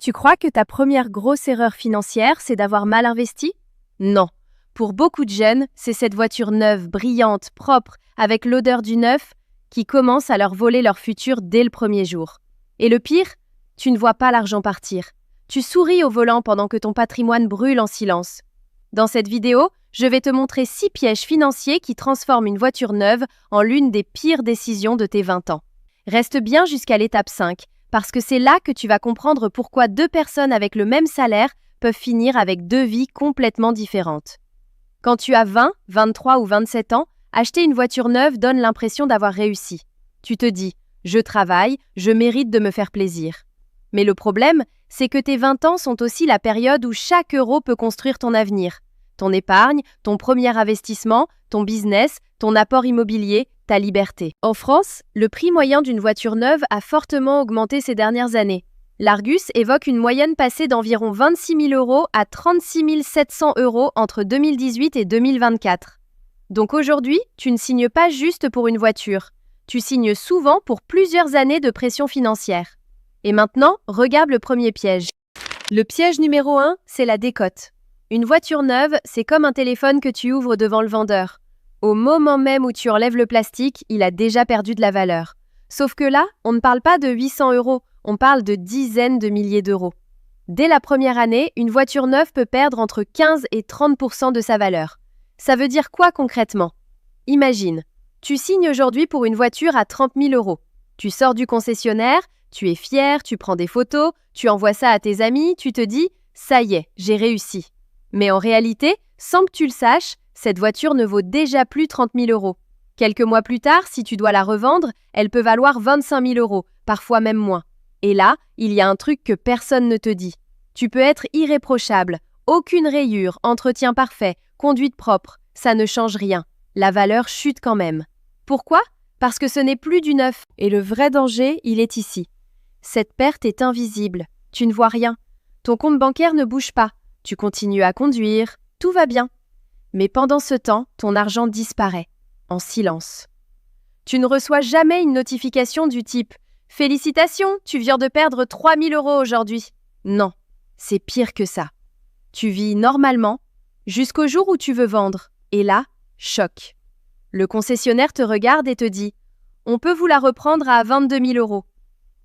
Tu crois que ta première grosse erreur financière, c'est d'avoir mal investi? Non. Pour beaucoup de jeunes, c'est cette voiture neuve, brillante, propre, avec l'odeur du neuf, qui commence à leur voler leur futur dès le premier jour. Et le pire, tu ne vois pas l'argent partir. Tu souris au volant pendant que ton patrimoine brûle en silence. Dans cette vidéo, je vais te montrer 6 pièges financiers qui transforment une voiture neuve en l'une des pires décisions de tes 20 ans. Reste bien jusqu'à l'étape 5, parce que c'est là que tu vas comprendre pourquoi 2 personnes avec le même salaire peuvent finir avec 2 vies complètement différentes. Quand tu as 20, 23 ou 27 ans, acheter une voiture neuve donne l'impression d'avoir réussi. Tu te dis « je travaille, je mérite de me faire plaisir ». Mais le problème, c'est que tes 20 ans sont aussi la période où chaque euro peut construire ton avenir. Ton épargne, ton premier investissement, ton business, ton apport immobilier, ta liberté. En France, le prix moyen d'une voiture neuve a fortement augmenté ces dernières années. L'Argus évoque une moyenne passée d'environ 26 000 euros à 36 700 euros entre 2018 et 2024. Donc aujourd'hui, tu ne signes pas juste pour une voiture. Tu signes souvent pour plusieurs années de pression financière. Et maintenant, regarde le premier piège. Le piège numéro 1, c'est la décote. Une voiture neuve, c'est comme un téléphone que tu ouvres devant le vendeur. Au moment même où tu enlèves le plastique, il a déjà perdu de la valeur. Sauf que là, on ne parle pas de 800 euros, on parle de dizaines de milliers d'euros. Dès la première année, une voiture neuve peut perdre entre 15 et 30% de sa valeur. Ça veut dire quoi concrètement? Imagine, tu signes aujourd'hui pour une voiture à 30 000 euros. Tu sors du concessionnaire, tu es fier, tu prends des photos, tu envoies ça à tes amis, tu te dis « ça y est, j'ai réussi ». Mais en réalité, sans que tu le saches, cette voiture ne vaut déjà plus 30 000 euros. Quelques mois plus tard, si tu dois la revendre, elle peut valoir 25 000 euros, parfois même moins. Et là, il y a un truc que personne ne te dit. Tu peux être irréprochable, aucune rayure, entretien parfait, conduite propre, ça ne change rien. La valeur chute quand même. Pourquoi? Parce que ce n'est plus du neuf. Et le vrai danger, il est ici. Cette perte est invisible. Tu ne vois rien. Ton compte bancaire ne bouge pas. Tu continues à conduire. Tout va bien. Mais pendant ce temps, ton argent disparaît, en silence. Tu ne reçois jamais une notification du type « Félicitations, tu viens de perdre 3 000 euros aujourd'hui ». Non, c'est pire que ça. Tu vis normalement, jusqu'au jour où tu veux vendre. Et là, choc. Le concessionnaire te regarde et te dit « On peut vous la reprendre à 22 000 euros ».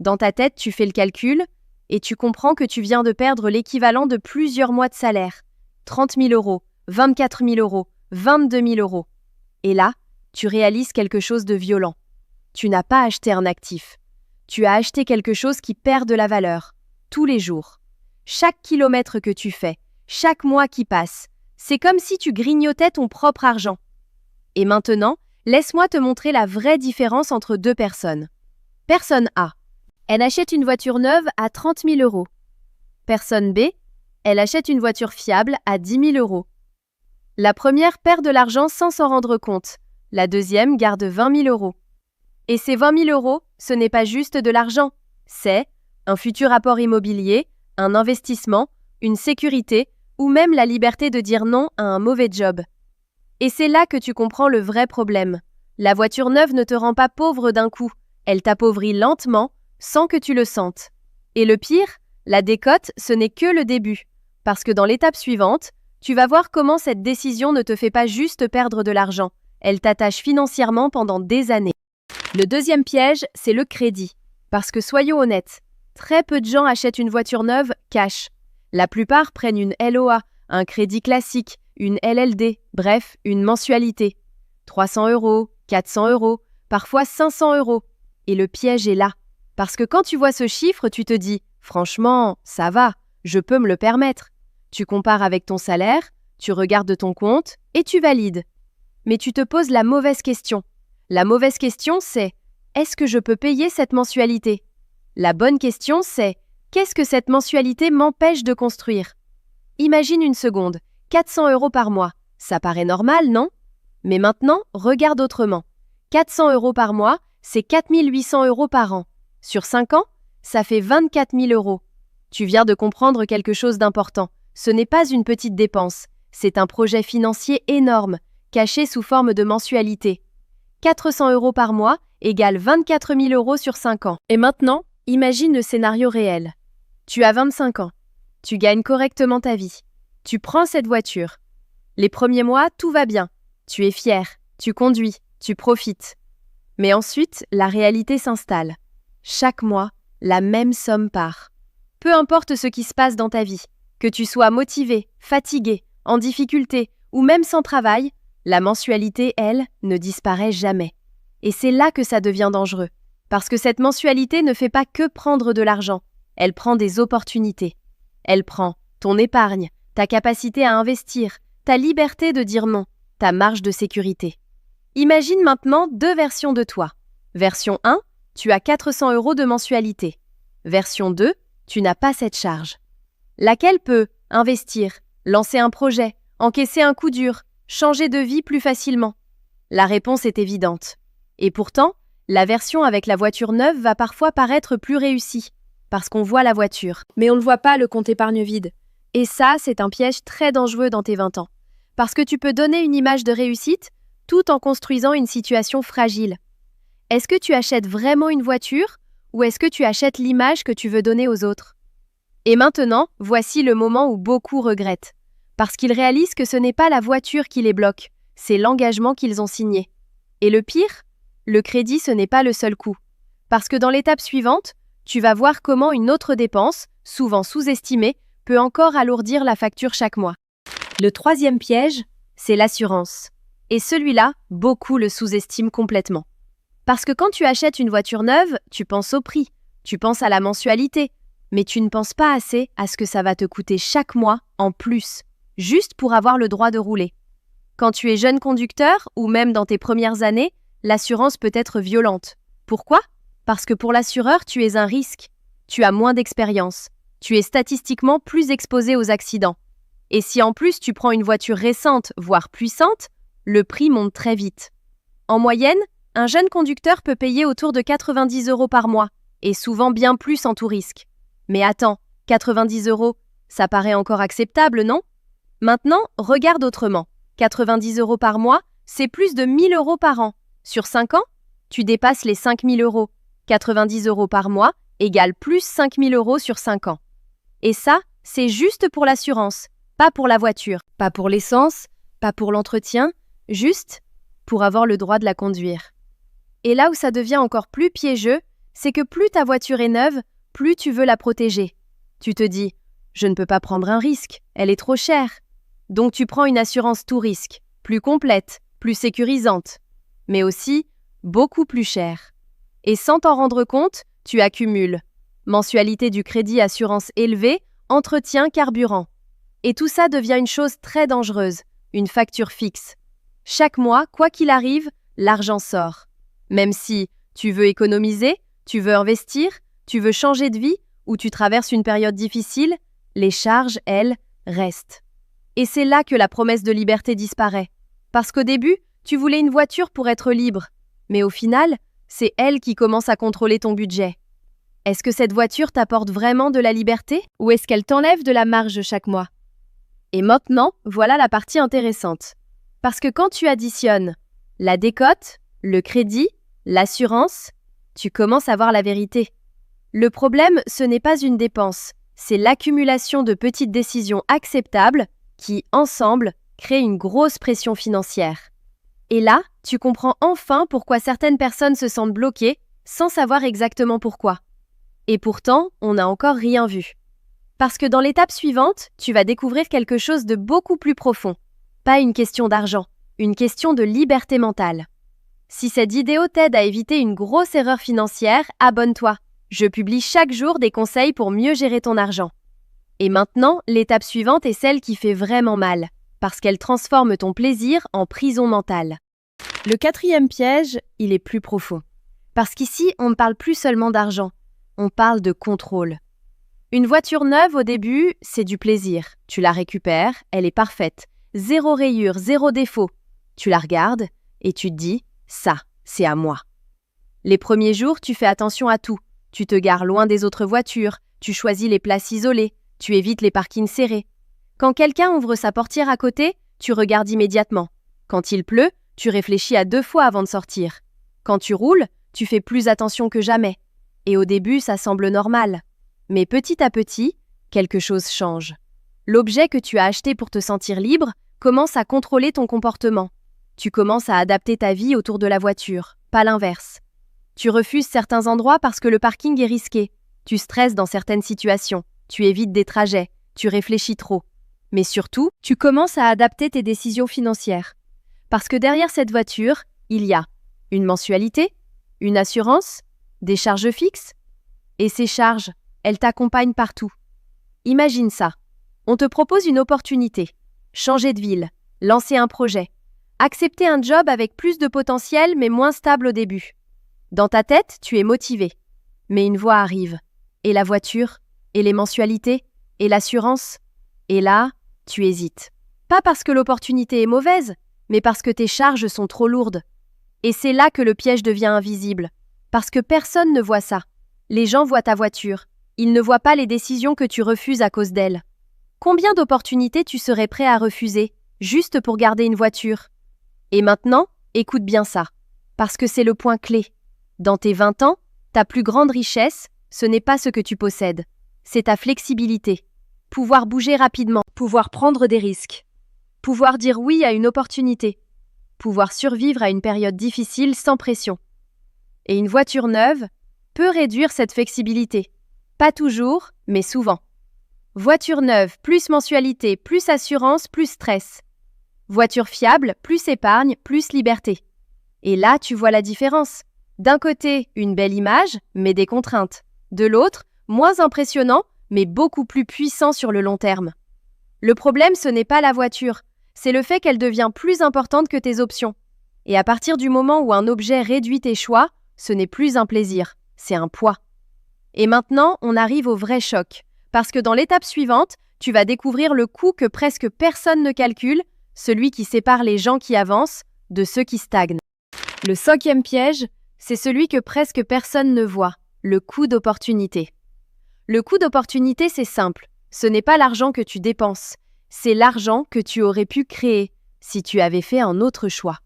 Dans ta tête, tu fais le calcul et tu comprends que tu viens de perdre l'équivalent de plusieurs mois de salaire. 30 000 euros, 24 000 euros, 22 000 euros. Et là, tu réalises quelque chose de violent. Tu n'as pas acheté un actif. Tu as acheté quelque chose qui perd de la valeur, tous les jours. Chaque kilomètre que tu fais, chaque mois qui passe, c'est comme si tu grignotais ton propre argent. Et maintenant, laisse-moi te montrer la vraie différence entre 2 personnes. Personne A. Elle achète une voiture neuve à 30 000 euros. Personne B. Elle achète une voiture fiable à 10 000 euros. La première perd de l'argent sans s'en rendre compte. La deuxième garde 20 000 euros. Et ces 20 000 euros, ce n'est pas juste de l'argent. C'est un futur apport immobilier, un investissement, une sécurité ou même la liberté de dire non à un mauvais job. Et c'est là que tu comprends le vrai problème. La voiture neuve ne te rend pas pauvre d'un coup. Elle t'appauvrit lentement, sans que tu le sentes. Et le pire, la décote, ce n'est que le début. Parce que dans l'étape suivante, tu vas voir comment cette décision ne te fait pas juste perdre de l'argent. Elle t'attache financièrement pendant des années. Le deuxième piège, c'est le crédit. Parce que soyons honnêtes, très peu de gens achètent une voiture neuve cash. La plupart prennent une LOA, un crédit classique, une LLD, bref, une mensualité. 300 euros, 400 euros, parfois 500 euros. Et le piège est là. Parce que quand tu vois ce chiffre, tu te dis « Franchement, ça va, je peux me le permettre ». Tu compares avec ton salaire, tu regardes ton compte et tu valides. Mais tu te poses la mauvaise question. La mauvaise question, c'est « Est-ce que je peux payer cette mensualité ?» La bonne question, c'est « Qu'est-ce que cette mensualité m'empêche de construire ?» Imagine une seconde, 400 euros par mois. Ça paraît normal, non? Mais maintenant, regarde autrement. 400 euros par mois, c'est 4 800 euros par an. Sur 5 ans, ça fait 24 000 euros. Tu viens de comprendre quelque chose d'important. Ce n'est pas une petite dépense, c'est un projet financier énorme, caché sous forme de mensualité. 400 euros par mois égale 24 000 euros sur 5 ans. Et maintenant, imagine le scénario réel. Tu as 25 ans. Tu gagnes correctement ta vie. Tu prends cette voiture. Les premiers mois, tout va bien. Tu es fier, tu conduis, tu profites. Mais ensuite, la réalité s'installe. Chaque mois, la même somme part. Peu importe ce qui se passe dans ta vie, que tu sois motivé, fatigué, en difficulté ou même sans travail, la mensualité, elle, ne disparaît jamais. Et c'est là que ça devient dangereux. Parce que cette mensualité ne fait pas que prendre de l'argent, elle prend des opportunités. Elle prend ton épargne, ta capacité à investir, ta liberté de dire non, ta marge de sécurité. Imagine maintenant 2 versions de toi. Version 1, tu as 400 € de mensualité. Version 2, tu n'as pas cette charge. Laquelle peut investir, lancer un projet, encaisser un coup dur, changer de vie plus facilement? La réponse est évidente. Et pourtant, la version avec la voiture neuve va parfois paraître plus réussie, parce qu'on voit la voiture, mais on ne voit pas le compte épargne vide. Et ça, c'est un piège très dangereux dans tes 20 ans. Parce que tu peux donner une image de réussite tout en construisant une situation fragile. Est-ce que tu achètes vraiment une voiture ou est-ce que tu achètes l'image que tu veux donner aux autres? Et maintenant, voici le moment où beaucoup regrettent. Parce qu'ils réalisent que ce n'est pas la voiture qui les bloque, c'est l'engagement qu'ils ont signé. Et le pire, le crédit, ce n'est pas le seul coût. Parce que dans l'étape suivante, tu vas voir comment une autre dépense, souvent sous-estimée, peut encore alourdir la facture chaque mois. Le 3e piège, c'est l'assurance. Et celui-là, beaucoup le sous-estiment complètement. Parce que quand tu achètes une voiture neuve, tu penses au prix, tu penses à la mensualité, mais tu ne penses pas assez à ce que ça va te coûter chaque mois en plus, juste pour avoir le droit de rouler. Quand tu es jeune conducteur ou même dans tes premières années, l'assurance peut être violente. Pourquoi? Parce que pour l'assureur, tu es un risque. Tu as moins d'expérience. Tu es statistiquement plus exposé aux accidents. Et si en plus tu prends une voiture récente, voire puissante, le prix monte très vite. En moyenne, un jeune conducteur peut payer autour de 90 € par mois, et souvent bien plus en tout risque. Mais attends, 90 €, ça paraît encore acceptable, non? Maintenant, regarde autrement. 90 € par mois, c'est plus de 1 000 € par an. Sur 5 ans, tu dépasses les 5 000 €. 90 € par mois égale plus 5 000 € sur 5 ans. Et ça, c'est juste pour l'assurance, pas pour la voiture, pas pour l'essence, pas pour l'entretien, juste pour avoir le droit de la conduire. Et là où ça devient encore plus piégeux, c'est que plus ta voiture est neuve, plus tu veux la protéger. Tu te dis, je ne peux pas prendre un risque, elle est trop chère. Donc tu prends une assurance tout risque, plus complète, plus sécurisante, mais aussi beaucoup plus chère. Et sans t'en rendre compte, tu accumules. Mensualité du crédit assurance élevée, entretien carburant. Et tout ça devient une chose très dangereuse, une facture fixe. Chaque mois, quoi qu'il arrive, l'argent sort. Même si tu veux économiser, tu veux investir, tu veux changer de vie ou tu traverses une période difficile, les charges, elles, restent. Et c'est là que la promesse de liberté disparaît. Parce qu'au début, tu voulais une voiture pour être libre. Mais au final, c'est elle qui commence à contrôler ton budget. Est-ce que cette voiture t'apporte vraiment de la liberté ou est-ce qu'elle t'enlève de la marge chaque mois? Et maintenant, voilà la partie intéressante. Parce que quand tu additionnes la décote, le crédit, l'assurance, tu commences à voir la vérité. Le problème, ce n'est pas une dépense, c'est l'accumulation de petites décisions acceptables qui, ensemble, créent une grosse pression financière. Et là, tu comprends enfin pourquoi certaines personnes se sentent bloquées sans savoir exactement pourquoi. Et pourtant, on n'a encore rien vu. Parce que dans l'étape suivante, tu vas découvrir quelque chose de beaucoup plus profond. Pas une question d'argent, une question de liberté mentale. Si cette vidéo t'aide à éviter une grosse erreur financière, abonne-toi. Je publie chaque jour des conseils pour mieux gérer ton argent. Et maintenant, l'étape suivante est celle qui fait vraiment mal, parce qu'elle transforme ton plaisir en prison mentale. Le 4e piège, il est plus profond. Parce qu'ici, on ne parle plus seulement d'argent, on parle de contrôle. Une voiture neuve, au début, c'est du plaisir. Tu la récupères, elle est parfaite. 0 rayure, 0 défaut. Tu la regardes et tu te dis, ça, c'est à moi. Les premiers jours, tu fais attention à tout. Tu te gares loin des autres voitures, tu choisis les places isolées, tu évites les parkings serrés. Quand quelqu'un ouvre sa portière à côté, tu regardes immédiatement. Quand il pleut, tu réfléchis à 2 fois avant de sortir. Quand tu roules, tu fais plus attention que jamais. Et au début, ça semble normal. Mais petit à petit, quelque chose change. L'objet que tu as acheté pour te sentir libre commence à contrôler ton comportement. Tu commences à adapter ta vie autour de la voiture, pas l'inverse. Tu refuses certains endroits parce que le parking est risqué. Tu stresses dans certaines situations. Tu évites des trajets. Tu réfléchis trop. Mais surtout, tu commences à adapter tes décisions financières. Parce que derrière cette voiture, il y a une mensualité, une assurance, des charges fixes. Et ces charges, elles t'accompagnent partout. Imagine ça. On te propose une opportunité. Changer de ville, lancer un projet, accepter un job avec plus de potentiel mais moins stable au début. Dans ta tête, tu es motivé. Mais une voix arrive. Et la voiture, et les mensualités, et l'assurance. Et là, tu hésites. Pas parce que l'opportunité est mauvaise, mais parce que tes charges sont trop lourdes. Et c'est là que le piège devient invisible. Parce que personne ne voit ça. Les gens voient ta voiture. Ils ne voient pas les décisions que tu refuses à cause d'elle. Combien d'opportunités tu serais prêt à refuser, juste pour garder une voiture? Et maintenant, écoute bien ça. Parce que c'est le point clé. Dans tes 20 ans, ta plus grande richesse, ce n'est pas ce que tu possèdes. C'est ta flexibilité. Pouvoir bouger rapidement, pouvoir prendre des risques. Pouvoir dire oui à une opportunité. Pouvoir survivre à une période difficile sans pression. Et une voiture neuve peut réduire cette flexibilité. Pas toujours, mais souvent. Voiture neuve, plus mensualité, plus assurance, plus stress. Voiture fiable, plus épargne, plus liberté. Et là, tu vois la différence. D'un côté, une belle image, mais des contraintes. De l'autre, moins impressionnant, mais beaucoup plus puissant sur le long terme. Le problème, ce n'est pas la voiture, c'est le fait qu'elle devient plus importante que tes options. Et à partir du moment où un objet réduit tes choix, ce n'est plus un plaisir, c'est un poids. Et maintenant, on arrive au vrai choc. Parce que dans l'étape suivante, tu vas découvrir le coût que presque personne ne calcule, celui qui sépare les gens qui avancent de ceux qui stagnent. Le 5e piège, c'est celui que presque personne ne voit, le coût d'opportunité. Le coût d'opportunité, c'est simple. Ce n'est pas l'argent que tu dépenses, c'est l'argent que tu aurais pu créer si tu avais fait un autre choix.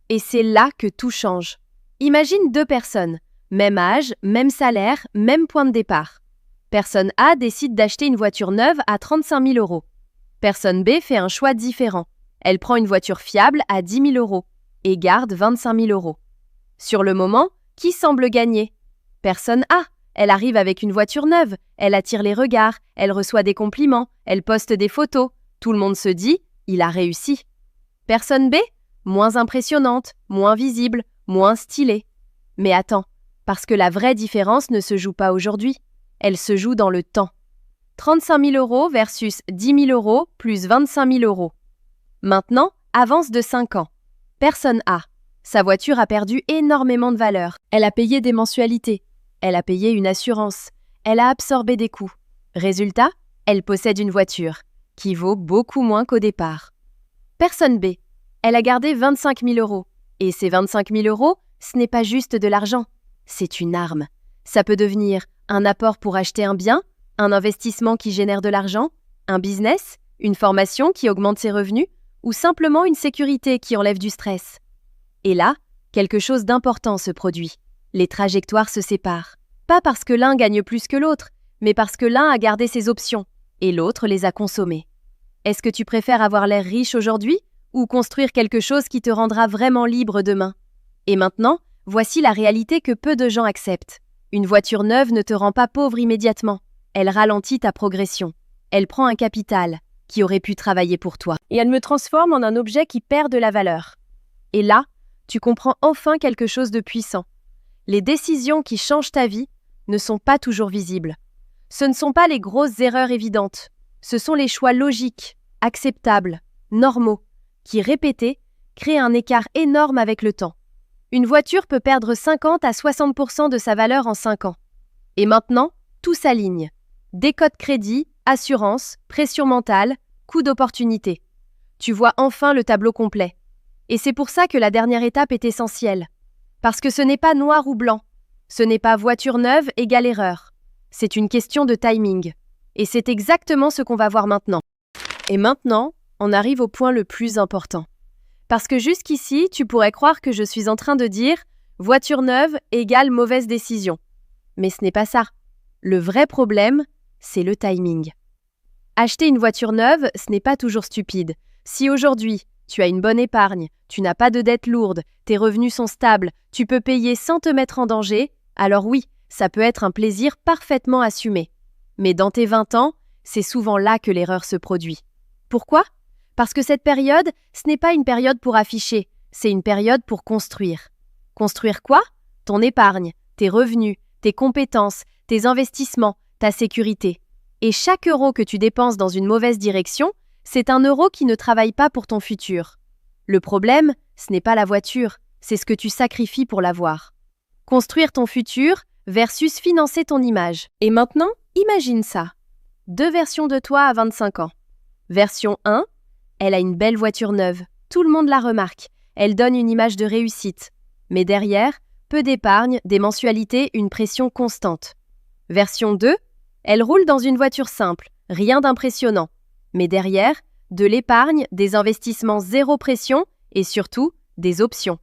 Et c'est là que tout change. Imagine 2 personnes, même âge, même salaire, même point de départ. Personne A décide d'acheter une voiture neuve à 35 000 euros. Personne B fait un choix différent. Elle prend une voiture fiable à 10 000 euros et garde 25 000 euros. Sur le moment, qui semble gagner? Personne A. Elle arrive avec une voiture neuve, elle attire les regards, elle reçoit des compliments, elle poste des photos. Tout le monde se dit « il a réussi ». Personne B? Moins impressionnante, moins visible, moins stylée. Mais attends, parce que la vraie différence ne se joue pas aujourd'hui. Elle se joue dans le temps. 35 000 euros versus 10 000 euros plus 25 000 euros. Maintenant, avance de 5 ans. Personne A. Sa voiture a perdu énormément de valeur. Elle a payé des mensualités. Elle a payé une assurance. Elle a absorbé des coûts. Résultat, elle possède une voiture qui vaut beaucoup moins qu'au départ. Personne B. Elle a gardé 25 000 euros. Et ces 25 000 euros, ce n'est pas juste de l'argent. C'est une arme. Ça peut devenir un apport pour acheter un bien, un investissement qui génère de l'argent, un business, une formation qui augmente ses revenus, ou simplement une sécurité qui enlève du stress. Et là, quelque chose d'important se produit. Les trajectoires se séparent. Pas parce que l'un gagne plus que l'autre, mais parce que l'un a gardé ses options et l'autre les a consommées. Est-ce que tu préfères avoir l'air riche aujourd'hui ou construire quelque chose qui te rendra vraiment libre demain? Et maintenant, voici la réalité que peu de gens acceptent. Une voiture neuve ne te rend pas pauvre immédiatement. Elle ralentit ta progression. Elle prend un capital qui aurait pu travailler pour toi. Et elle me transforme en un objet qui perd de la valeur. Et là, tu comprends enfin quelque chose de puissant. Les décisions qui changent ta vie ne sont pas toujours visibles. Ce ne sont pas les grosses erreurs évidentes. Ce sont les choix logiques, acceptables, normaux, qui, répétés, créent un écart énorme avec le temps. Une voiture peut perdre 50 à 60% de sa valeur en 5 ans. Et maintenant, tout s'aligne. Décote crédit, assurance, pression mentale, coût d'opportunité. Tu vois enfin le tableau complet. Et c'est pour ça que la dernière étape est essentielle. Parce que ce n'est pas noir ou blanc. Ce n'est pas voiture neuve égale erreur. C'est une question de timing. Et c'est exactement ce qu'on va voir maintenant. Et maintenant, on arrive au point le plus important. Parce que jusqu'ici, tu pourrais croire que je suis en train de dire « voiture neuve égale mauvaise décision ». Mais ce n'est pas ça. Le vrai problème, c'est le timing. Acheter une voiture neuve, ce n'est pas toujours stupide. Si aujourd'hui, tu as une bonne épargne, tu n'as pas de dettes lourdes, tes revenus sont stables, tu peux payer sans te mettre en danger, alors oui, ça peut être un plaisir parfaitement assumé. Mais dans tes 20 ans, c'est souvent là que l'erreur se produit. Pourquoi? Parce que cette période, ce n'est pas une période pour afficher, c'est une période pour construire. Construire quoi? Ton épargne, tes revenus, tes compétences, tes investissements, ta sécurité. Et chaque euro que tu dépenses dans une mauvaise direction, c'est un euro qui ne travaille pas pour ton futur. Le problème, ce n'est pas la voiture, c'est ce que tu sacrifies pour l'avoir. Construire ton futur versus financer ton image. Et maintenant, imagine ça. 2 versions de toi à 25 ans. Version 1, elle a une belle voiture neuve. Tout le monde la remarque. Elle donne une image de réussite. Mais derrière, peu d'épargne, des mensualités, une pression constante. Version 2, elle roule dans une voiture simple, rien d'impressionnant. Mais derrière, de l'épargne, des investissements zéro pression et surtout, des options.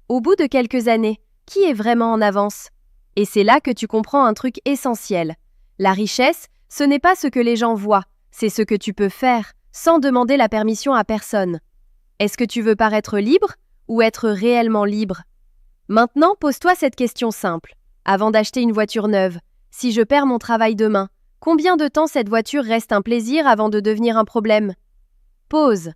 Au bout de quelques années, qui est vraiment en avance? Et c'est là que tu comprends un truc essentiel. La richesse, ce n'est pas ce que les gens voient, c'est ce que tu peux faire, sans demander la permission à personne. Est-ce que tu veux paraître libre ou être réellement libre? Maintenant, pose-toi cette question simple. Avant d'acheter une voiture neuve, si je perds mon travail demain, combien de temps cette voiture reste un plaisir avant de devenir un problème? Pose.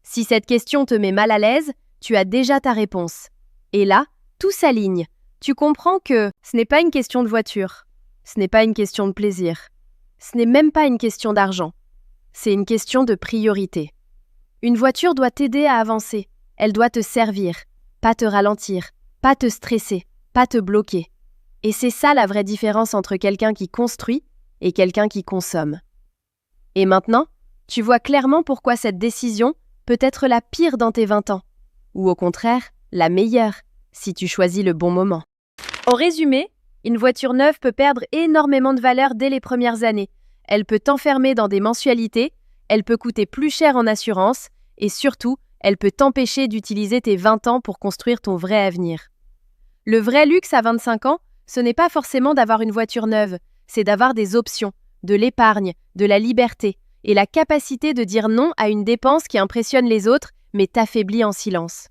Si cette question te met mal à l'aise, tu as déjà ta réponse. Et là, tout s'aligne. Tu comprends que ce n'est pas une question de voiture, ce n'est pas une question de plaisir, ce n'est même pas une question d'argent. C'est une question de priorité. Une voiture doit t'aider à avancer, elle doit te servir, pas te ralentir, pas te stresser, pas te bloquer. Et c'est ça la vraie différence entre quelqu'un qui construit et quelqu'un qui consomme. Et maintenant, tu vois clairement pourquoi cette décision peut être la pire dans tes 20 ans, ou au contraire, la meilleure, si tu choisis le bon moment. En résumé, une voiture neuve peut perdre énormément de valeur dès les premières années. Elle peut t'enfermer dans des mensualités, elle peut coûter plus cher en assurance, et surtout, elle peut t'empêcher d'utiliser tes 20 ans pour construire ton vrai avenir. Le vrai luxe à 25 ans, ce n'est pas forcément d'avoir une voiture neuve, c'est d'avoir des options, de l'épargne, de la liberté, et la capacité de dire non à une dépense qui impressionne les autres, mais t'affaiblit en silence.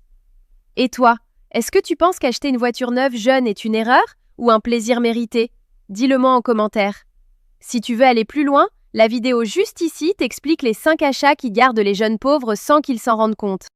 Et toi, est-ce que tu penses qu'acheter une voiture neuve jeune est une erreur ou un plaisir mérité? Dis-le-moi en commentaire. Si tu veux aller plus loin, la vidéo juste ici t'explique les 5 achats qui gardent les jeunes pauvres sans qu'ils s'en rendent compte.